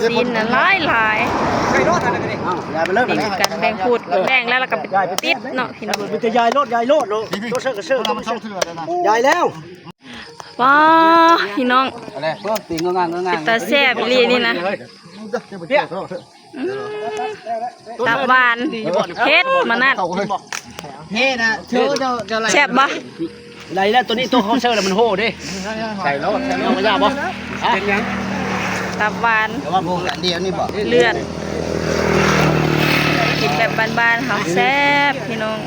ซีนน่ะหลายนี่กันแบ่งพูดแบ่งแล้วก็ติดเนาะพี่น้องมันจะยายโลดโลดตัวเสื้อกับเสื้อต้องยายแล้วว้าพี่น้องตาแซ่บอีหลีนี่นะตับหวานเผ็ดมานั่นเฮ้นะเชื่อจะอะไรแซ่บบ่ไรแล้วตัวนี้ตัวเขาเสื้อมันโหดิใส่แล้วไม่ยากบ่เป็นยังตับหวานแต่ว่าพวกเดียวนี่บอกเลือดกินแบบบ้านๆเขาแซ่บพี่น้อง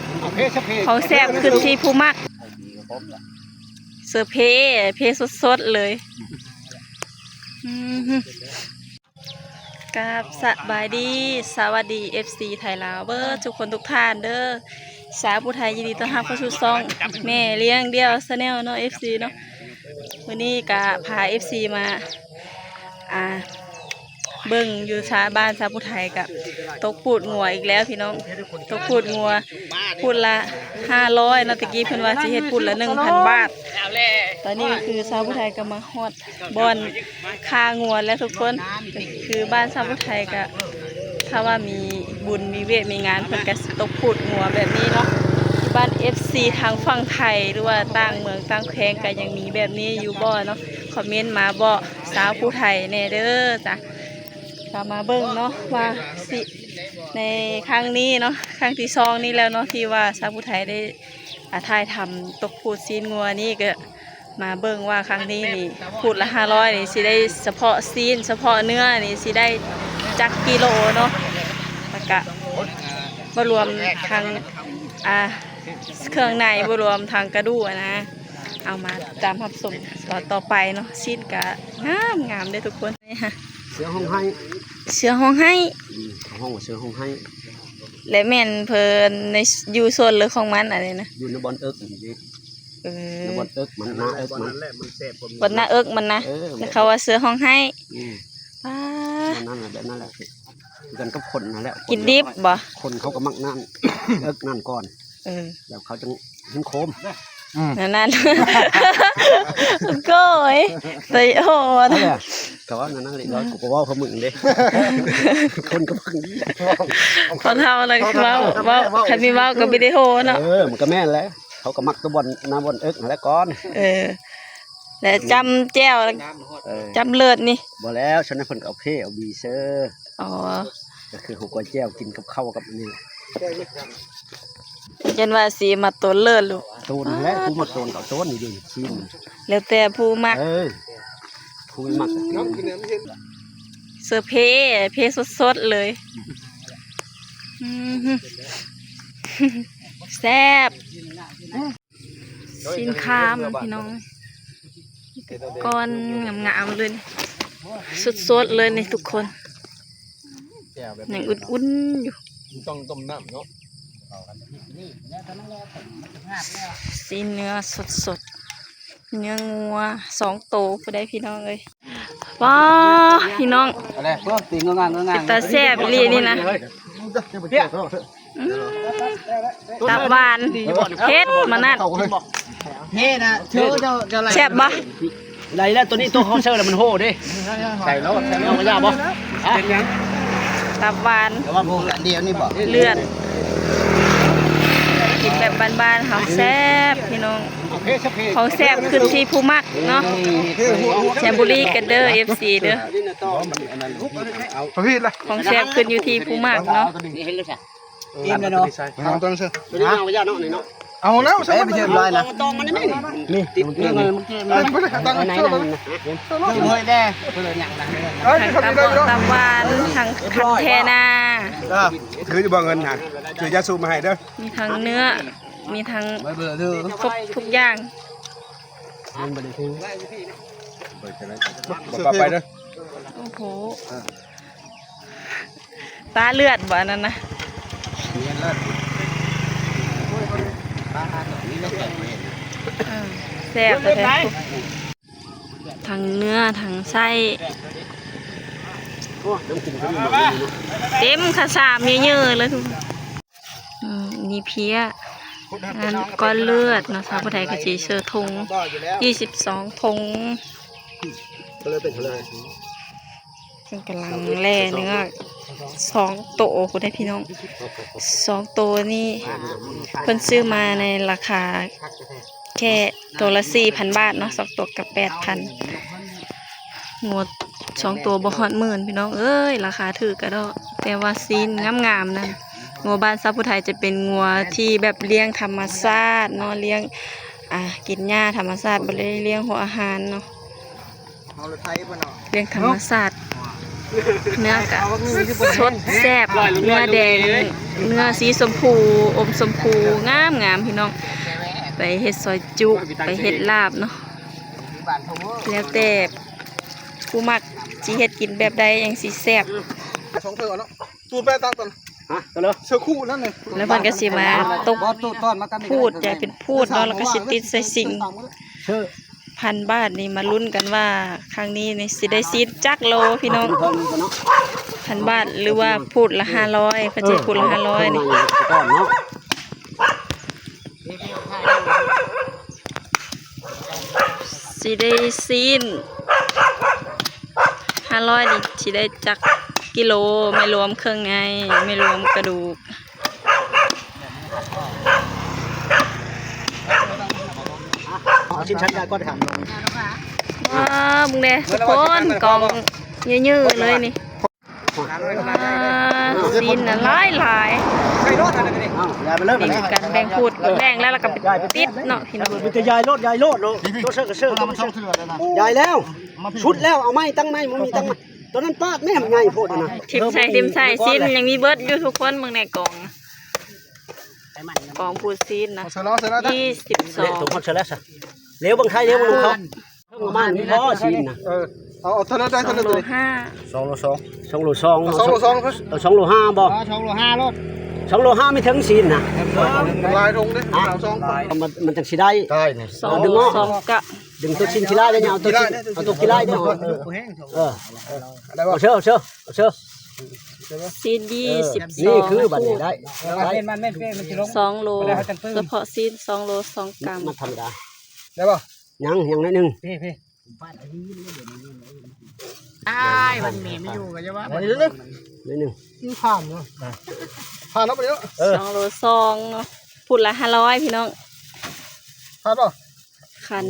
เขาแซ่บขึ้นที่ผู้มักเสือเพสดๆเลยกับสบายดีสวัสดี FC ไทยลาวเบอร์ทุกคนทุกท่านเด้อสาวผู้ไทยยินดีต้อนรับเข้าสู่ช่องแม่เลี้ยงเดี่ยวชาแนลเนาะ FC เนาะวันนี้ก็พา FC มาเบิ่งอยู่ชาบ้านสาวผู้ไทยกับตกปูดงัวอีกแล้วพี่น้องตกปูดงัวปูดละ500นาะตะกี้เพิ่นว่าสิเฮ็ดปูดละ 1,000 บาทตอนนี้คือสาวผู้ไทยก็มาฮอดบอนค่างัวแล้วทุกคนคือบ้านสาวผู้ไทยก็ถ้าว่ามีบุญมีเวทมีงานเพิ่นก็สิตกปูดงัวแบบนี้เนาะที่บ้าน FC ทางฝั่งไทยหรือว่าต่างเมืองต่างแขวงก็ยังมีแบบนี้อยู่บ่เนาะคอมเมนต์มาบ่สาวผู้ไทยแน่เด้อจ้ะมาเบิ่งเนาะว่าสิในครั้งนี้เนาะครั้งที่2นี้แล้วเนาะที่ว่าสาวผู้ไทยได้ถ่ายทำตกพูดซีนงัวนี่ก็มาเบิ่งว่าครั้งนี้นี่พูดละ500นี่สิได้เฉพาะซีนเฉพาะเนื้อนี่สิได้จักกิโลเนาะแล้วก็บ่รวมทางเครื่องในบ่รวมทางกระดูกนะเอามาตามรับชมต่อไปเนาะซีนก็งามเด้อทุกคนนี่ค่ะเสือห้องให้เสือห้องให้เสือห้องให้และแม่นเพิ่นในอยู่ส่วนหรือของมันอะไรนะอยู่ในบอนเอิกนี่ในบอนเอิกมันหน้าเอิกมันบนหน้าเอิกมันนะแล้วเขาว่าเสือห้องให้นั่นแหละแบบนั่นแหละกันกับคนนั่นแหละกินดิบบ่คนเขาก็มักนั่นเอิกนั่นก่อนแล้วเขาจะหิ้งโคมนั่นก็ไอ้โหดก็ว่านั่นเลยเราก็ว่าเขามึงเด้คนก็พึ่งคนเท่าเลยว่าใครมีว่าก็ไม่ได้โหเนาะมันก็แม่นแล้วเขาก็มักตัวบอลน้ำบอลเอิกนั่นแหละก่อนแล้วจำแจ้วจำเลือดนี่บ่แล้วฉันนั้นคนเอาเพ่เอาบีเซอร์ก็คือหัวแจ้วกินกับข้าวกับนี่จนว่าสีมาต้นเลือดลูกต้นแล้วผู้มาต้นกับต้นนี่ดิชิมแล้วแต่ผู้มักผู้มักเสือเพสดๆเลยแซ่บสินค้ามันพี่น้องก้อนงามๆเลยสดๆเลยนี่ทุกคนยังอุ่นๆอยู่ต้องต้มน้ำเนาะซีเนื้อสดๆเนื้องัว2 ตัวไปได้พี่น้องเลยว้าพี่น้องตาแซ่บอีหลีนี่นะตับหวานเผ็ดมานั่นเฮ้นะเชื่อจะอะไรแซ่บบ่ไรแล้วตัวนี้ตัวเขาเสื้อมันโหดิใส่แล้วไม่ยากบ่เป็นยังตับหวานแต่ว่าพวกเดียวนี่บอกเลือดกินแบบบ้านๆเขาแซ่บพี่น้องเขาแซ่บขึ้นที่ผู้มักเนาะแชมบุรีกันเด้อ FC เด้อของแซ่บขึ้นอยู่ที่ผู้มักเนาะอิ่มเลยเนาะเอาตัวนั้นเชื่อเอาแล้วใช่ไหมไม่ใช่ไรนะนี่ติดเรื่องอะไรมันตั้งไหนนะเฮ้ยแด่เพื่อนอย่างนั้นทางตะหวานทางคันเทนาถือจะบอกเงินนะถือยาสูบมาให้เด้อมีทั้งเนื้อมีทั้งครบทุกอย่างบอกไปเด้อโอ้โหตาเลือดบ่นั่นนะแซ่บเลยทั้งเนื้อทั้งไส้เต็มข้าวสารเยอะๆเลยทุกนี่เพี้ยก้อนเลือดนะสาวผู้ไทยกะจีเชือทง22 ทง พิ่นกำลังแล่เนื้อ2 โตคุณได้พี่น้อง2 โตนี่เพิ่นซื้อมาในราคาแค่ตัวละ 4,000 บาทเนาะ2 ตัวกับ 8,000งด2 ตัวบ่ฮอด10,000พี่น้องเอ้ยราคาถูกกะดอกแต่ว่าซีนงามๆนั่นงัวบ้านซาผู้ไทยจะเป็นงัวที่แบบเลี้ยงธรรมชาติเนาะเลี้ยงกินหญ้าธรรมชาติบ่ได้เลี้ยงหัวอาหารเนาะเลี้ยงธรรมชาติเนื้อกะสดแซ่บเนื้อแดงเนื้อสีชมพูอมชมพูงามพี่น้องไปเฮ็ดซอยจุไปเฮ็ดลาบเนาะแล้วแต่ผู้มักสิเฮ็ดกินแบบใดยังสิแซ่บ 2 เทื่อเนาะตูดแปตักตอนฮะก็เลย เสื้อคู่นั่นนี่ แล้วเพิ่นก็สิมาตกพูดใหญ่เป็นพูดเนาะแล้วก็สิติดใส่สิ่ง ชื่อ 1,000 บาทนี่มาลุ้นกันว่าครั้งนี้นี่สิได้ซีดจักโลพี่น้อง 1,000 บาทหรือว่าพูดละ500เพิ่นสิพูดละ500นี่สิได้ซีน500นี่สิได้จักกิโลไม่รวมเครื่องในไม่รวมกระดูกชิ้นชั้นได้ก็ถาม ว้าวมึงเด้ทุกคนกองยืดๆเลยนี่ซีนน่ะหลาย ใครรอดอะไรกันนี่ ยายไปเริ่ม มีการแบ่งพูดแบ่งแล้วก็ติดเนาะพี่น้อง มันจะยายโลดโลตัวเสื้อกับเสื้อ เรามาช่องเถื่อนเลยนะ ยายแล้วชุดแล้วเอาไม้ตั้งไม้มันมีตั้งไม้ตอนนั้นป้าแม่มันไงโพดนะ ทิมใส่ซีนยังมีเบิร์ดอยู่ทุกคนมึงในกองพูดซีนนะ เสร็จแล้ว ถูกคนเสร็จแล้วสิเลี้ยวบางไทยเลี้ยวบางเขาประมาณนี้พอสินะ เอาเท่านั้นได้เท่านั้นเลย 2 2 โล 2 2 โล 2 2 โล 2 โล 5บ่2 โล 5 รถ2 โล 5ไม่ถึงสินนะ ลายทงดิ2 มันจังสิได้ ได้เนี่ย 2กะ ดึงตัวชิ้นกีฬาได้เนี่ยเอาตัวกีฬาได้เอาเชื่อซีน22 นี่คือบัตรได้2 โลเฉพาะซีน2 โล 2 กรัม มันธรรมดา ได้ป่ะ ยังนิดนึง มันมีไม่อยู่กันใช่ปะ นิดนึง นิดนึง ผ่านเนาะผ่านแล้วไปเยอะ 2 โล 2เนาะพูดละ500พี่น้อง ผ่านป่ะ คัน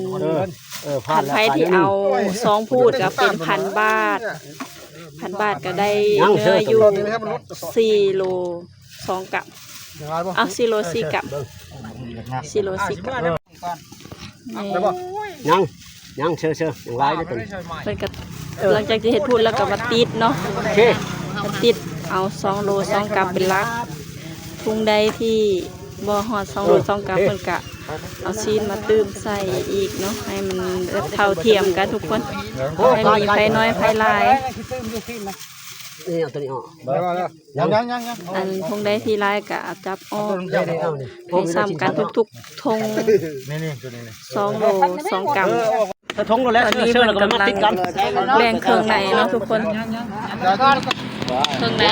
ผ่าน ไผที่เอา2พูดก็เป็น 1,000 บาท 1,000 บาทก็ได้เนื้ออยู่4 โล 2 กรัมเอา4 โล 4 กรัม4 โล 4 กรัม ยังเชื่ออย่างไรได้ตัวนี้ เพิ่นก็หลังจากที่เฮ็ดพูดแล้วก็มาติดเนาะ โอเค มาติดเอา2 โล 2 กรัมเป็นหลักทุงใดที่บ่ฮอด2 โล 2 กรัมเพิ่นก็เอาซีนมาตื้มใส่อีกเนาะให้มันเท่าเทียมกันทุกคนให้มีไผน้อยไผหลาย นี่เอาตัวนี้ออก ยัง อันทุงใดที่หลายก็เอาจับออกให้ซ้ำกันทุกๆทง นี่ตัวนี้ 2 โล 2 กรัม ถ้าทงเราแล้ว ตอนนี้ เชื่อ มัน เราก็ กำ มา ลัง ติดกัน แบ่งเครื่องในเนาะทุกคนเครื่องใน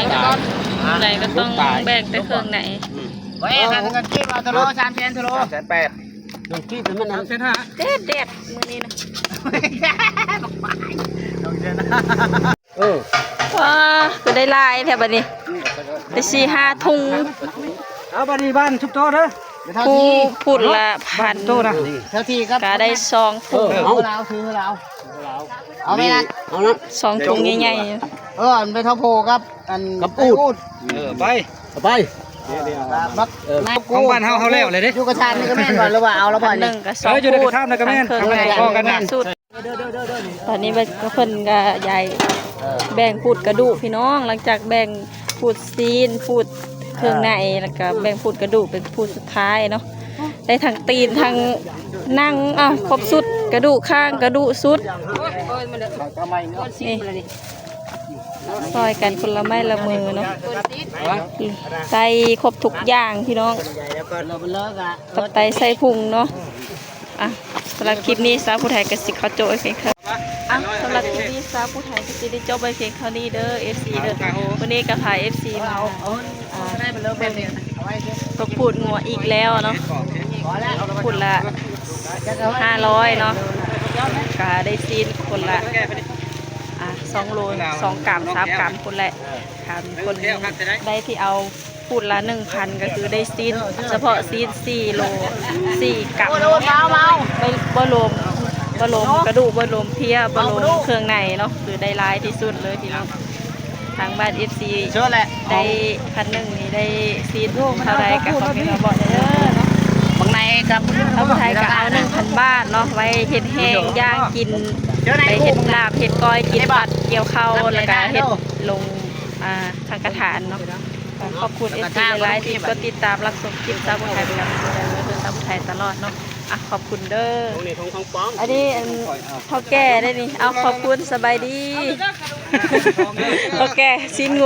ก็ต้องแบ่งแต่เครื่องใน เฮ้ยทางเงินคิดมาทะโล300,000ทะโล ลงที่เป็นมันนั้น เด็ดมื้อนี้นะว้าก็ได้หลายแถวบัดนี้ได้4-5 ถุง เอาบ้านนี้บ้านชุบโตเด้อ ผู้พูดละพัน โตนะ เท่าที่ครับ ก็ได้2 ถุง เราคือเราเอาไหมนะ เอานั้น 2 ถุงใหญ่ อันไปท่าโพครับอัน กับอูด ไป เอาไป บัก ของบ้านเฮาแล้วเลยดิ อยู่กระชานนี่ก็แม่นก่อนหรือว่าเอาแล้ว ๆ บ่ อั อน ห นี่ นึ่งก็2 พูดเครื่องในสุดตอนนี้ก็เพิ่นก็ใหญ่แบ่งพูดกระดูกพี่น้องหลังจากแบ่งพูดซีนพูดเครื่องในแล้วก็แบ่งพูดกระดูกเป็นพูดสุดท้ายเนาะได้ทั้งตีนทั้งนั่งครบสุดกระดูกข้างกระดูกสุดนี่ซอยกันคนละไม้ละมือเนาะใส่ครบทุกอย่างพี่น้องตับไตใส่พุงเนาะสำหรับคลิปนี้สาวผู้ไทยกสิเขาโจ้เพียงเท่าสำหรับคลิปนี้สาวผู้ไทยก็จะได้จบไปเพียงเท่านี้เด้อ FC เด้อวันนี้ก็พา FC มาก็พูดงัวอีกแล้วเนาะพูดละ500เนาะก็ได้ซีนคนละ 2 โล 2 กรัม 3 กรัมคนแหละค่ะคนได้ที่เอาพูดละ 1,000 ก็คือได้ซีนเฉพาะซีน4 โล 4 กรัมบ่รวมกระดูกบ่รวมเพี้ยบ่รวมเครื่องในเนาะคือได้หลายที่สุดเลยพี่น้องทางบ้าน FC เชื่อแหละ ได้1,000นี่ได้ซีนเท่าไรก็คอมเมนต์มาบอกเด้อเนาะ บางในครับ เอาไทยก็เอา 1,000 บาทเนาะไว้เฮ็ดแห้งย่างกินไปเฮ็ดลาบเฮ็ดก้อยกินบัดเกี่ยวข้าวแล้วก็เฮ็ดลงทางกระถานเนาะขอบคุณ FC หลายๆที่ก็ติดตามรับชมคลิปสาวไทยเป็นกำลังใจให้เด้อสาวไทยตลอดเนาะอ่ะขอบคุณเด้ออันนี้พ่อแก่ได้นี่เอาขอบคุณสบายดีพ่อแก่ชิ้นงู